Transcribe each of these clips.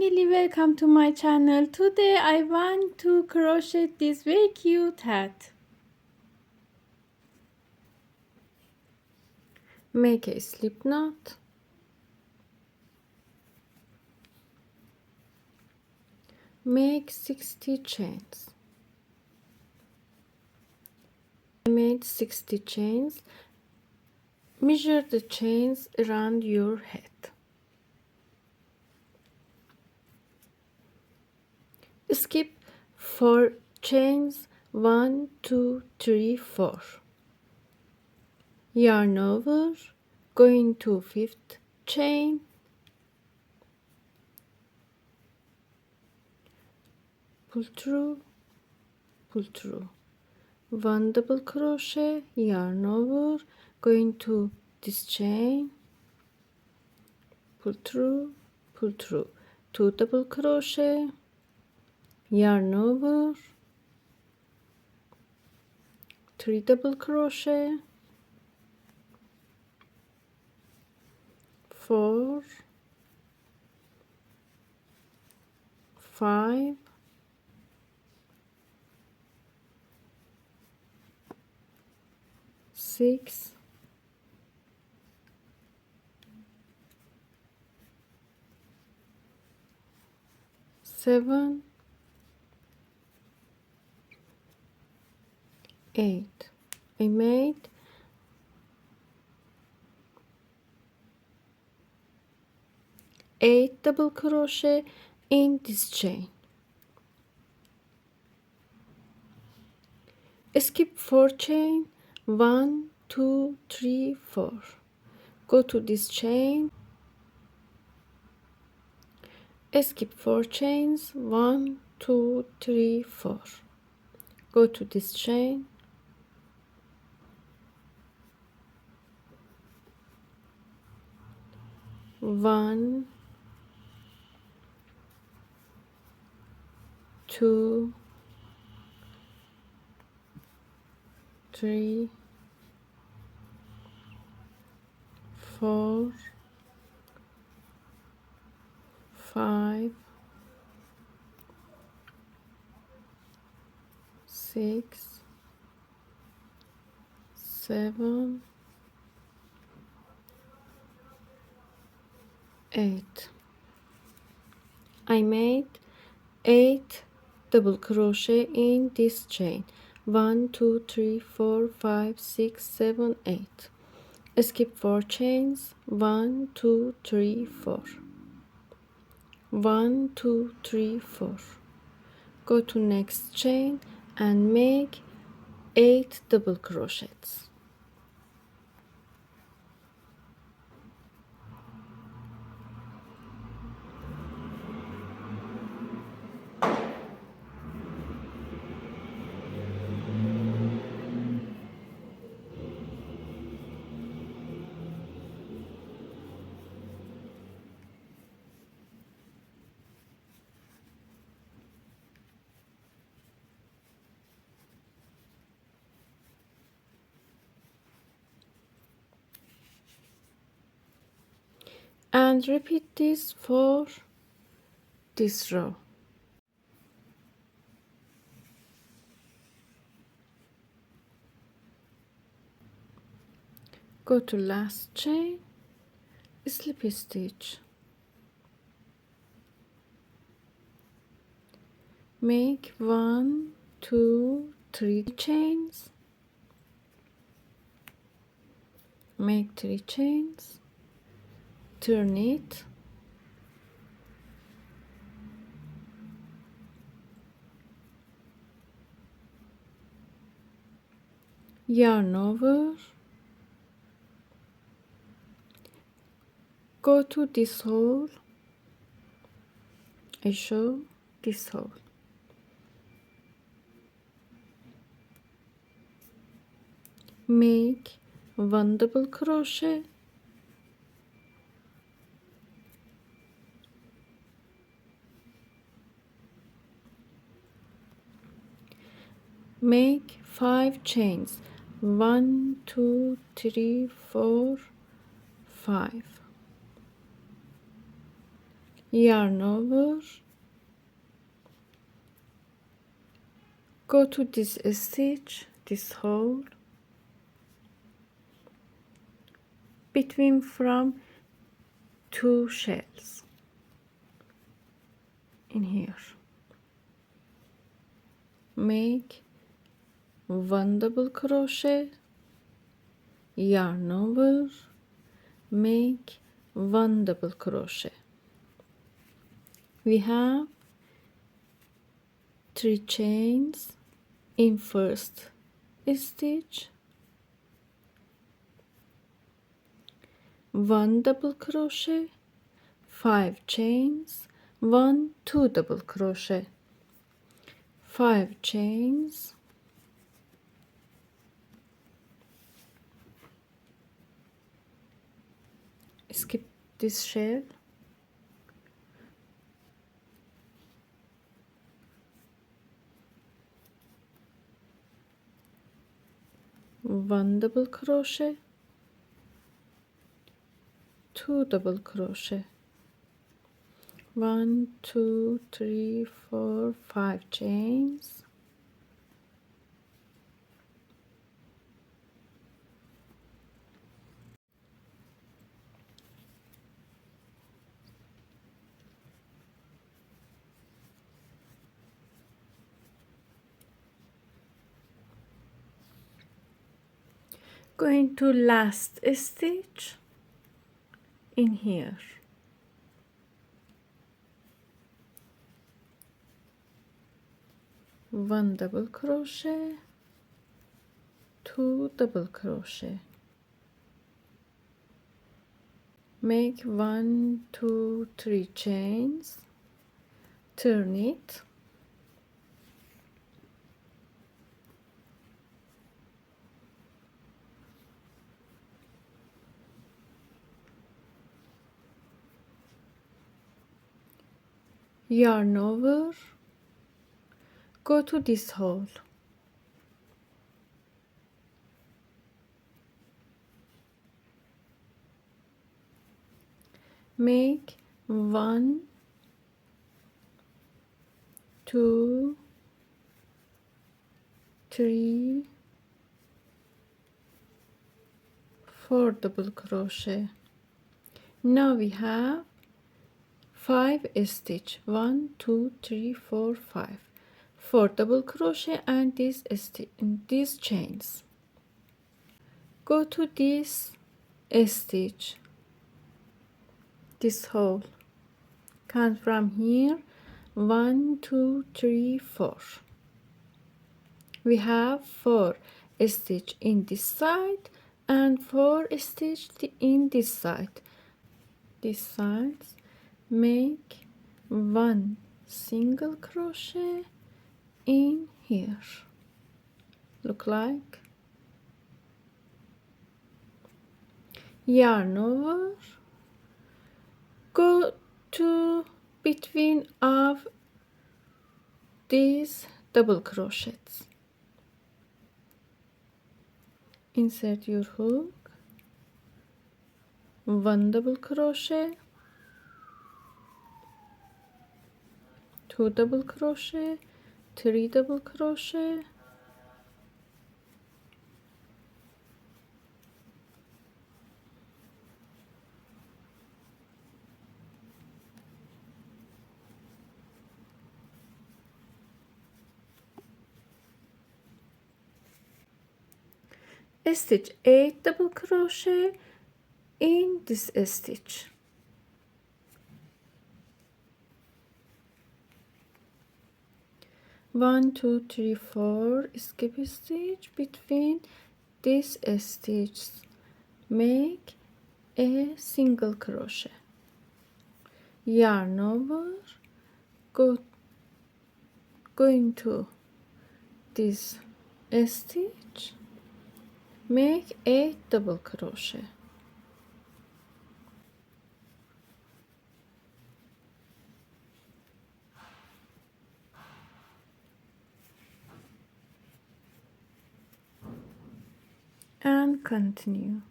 family, welcome to my channel. Today I want to crochet this very cute hat. Make a slip knot. Make 60 chains. I made 60 chains. Measure the chains around your head. Skip 4 chains. 1, 2, 3, 4. Yarn over, going to 5th chain, pull through, 1 double crochet, yarn over, going to this chain, pull through, 2 double crochet, yarn over, 3 double crochet, 4, 5, 6, 7, 8. I made 8 double crochet in this chain. Skip 4 chain, 1, 2, 3, 4. Go to this chain, skip 4 chains, 1, 2, 3, 4. Go to this chain, one, 2, 3, 4, 5, 6, 7, 8. I made 8 double crochet in this chain. 1, 2, 3, 4, 5, 6, 7, 8. Skip 4 chains. 1, 2, 3, 4. 1, 2, 3, 4. Go to next chain and make 8 double crochets. And repeat this for this row. Go to last chain, slip stitch, make 1, 2, 3 chains, make 3 chains, turn it, yarn over, go to this hole, I show this hole, make 1 double crochet, make 5 chains, 1, 2, 3, 4, 5. yarn over, go to this stitch, this hole, between from two shells in here, make one double crochet, yarn over, make one double crochet. We have 3 chains in first stitch, 1 double crochet, 5 chains, 1 2 double crochet, 5 chains, skip this shell, 1 double crochet, 2 double crochet, 1 2 3 4 5 chains, going to last stitch in here, one double crochet, 2 double crochet, make 1 2 3 chains, turn it, yarn over, go to this hole, make 1 2 3 4 double crochet. Now we have 5 stitch, 1 2 3 4 5, 4 double crochet and these chains. Go to this stitch, this hole, count from here, 1 2 3 4. We have 4 stitch in this side and 4 stitch in this side. This sides, make 1 single crochet in here, look like, yarn over, go to between of these double crochets, insert your hook, 1 double crochet, 2 double crochet, 3 double crochet, stitch 8 double crochet in this stitch, one two three four, skip a stitch between these stitches, make a single crochet, yarn over, go into this stitch, make 8 double crochet, and continue.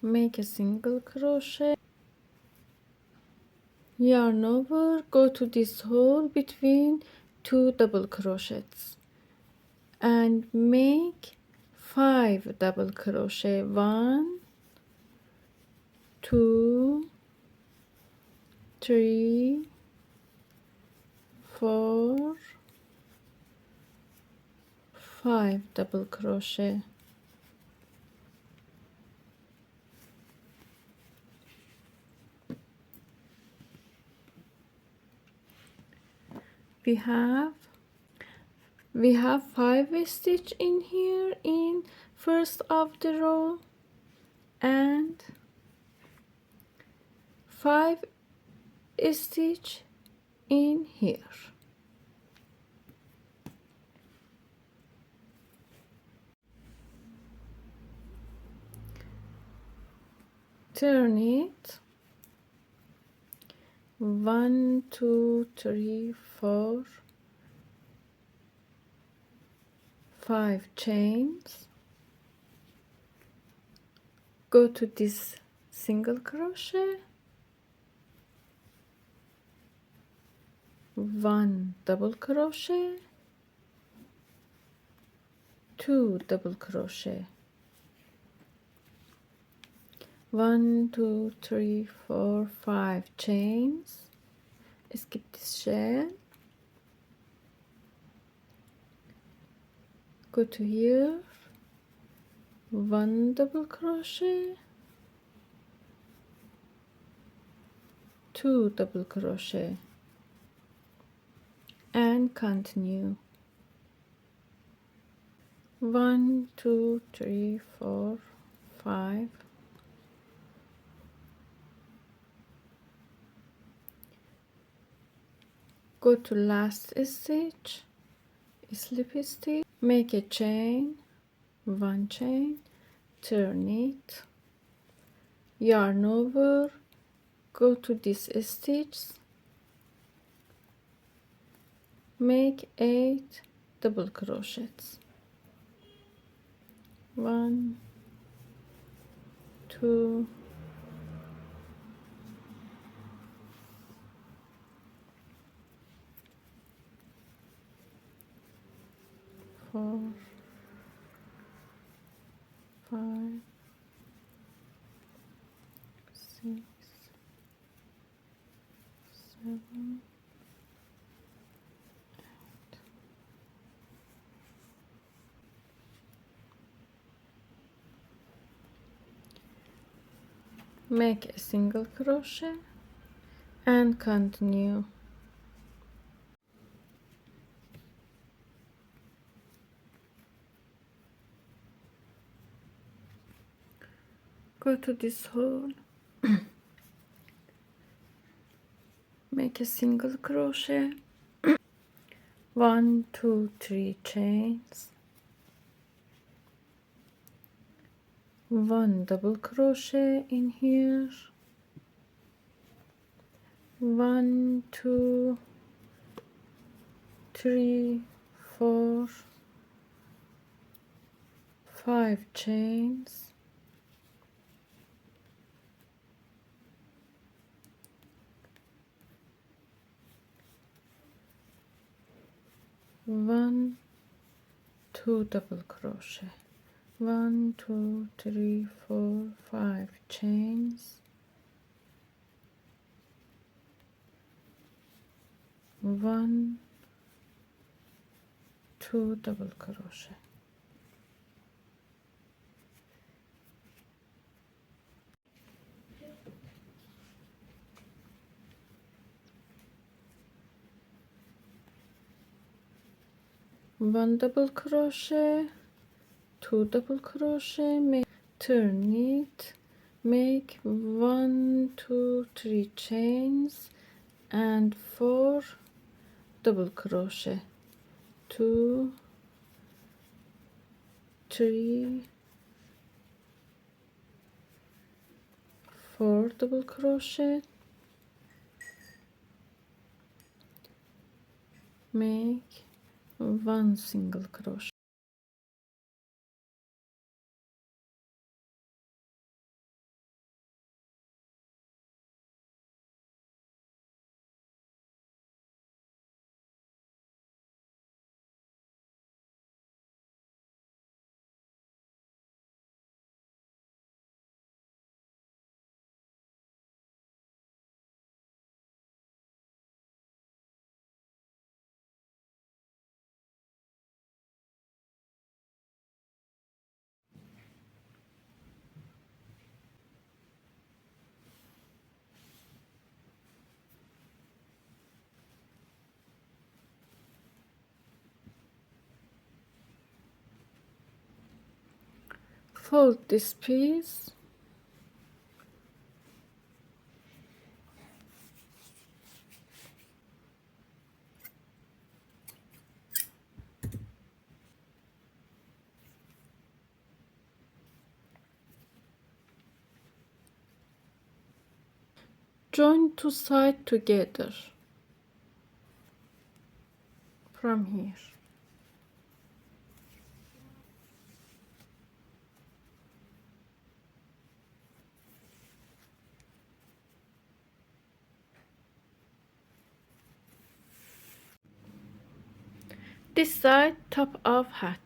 make a single crochet, yarn over, go to this hole between 2 double crochets and make 5 double crochet. 1 2 3 4 5 double crochet. We have 5 stitch in here in first of the row and 5 stitch in here. Turn it 1 2 3 4 5 chains, go to this single crochet, 1 double crochet, 2 double crochet, 1 2 3 4 5 chains, skip this shell, go to here, 1 double crochet, 2 double crochet and continue. 1 2 3 4 5 go to last stitch, slip stitch, make a chain, 1 chain, turn it, yarn over, go to this stitch, make 8 double crochets, 1 2 4 5 6 7 make a single crochet and continue. Go to this hole, make a single crochet, 1 2 3 chains, 1 double crochet in here, 1 2 3 4 5 chains, 1 2 double crochet, 1 2 3 4 5 chains, 1 2 double crochet. One double crochet, 2 double crochet, make, turn it, make 1 2 3 chains and 4 double crochet, 2 3 4 double crochet, make 1 single crochet, Fold this piece. Join two sides together from here. This side top of hat.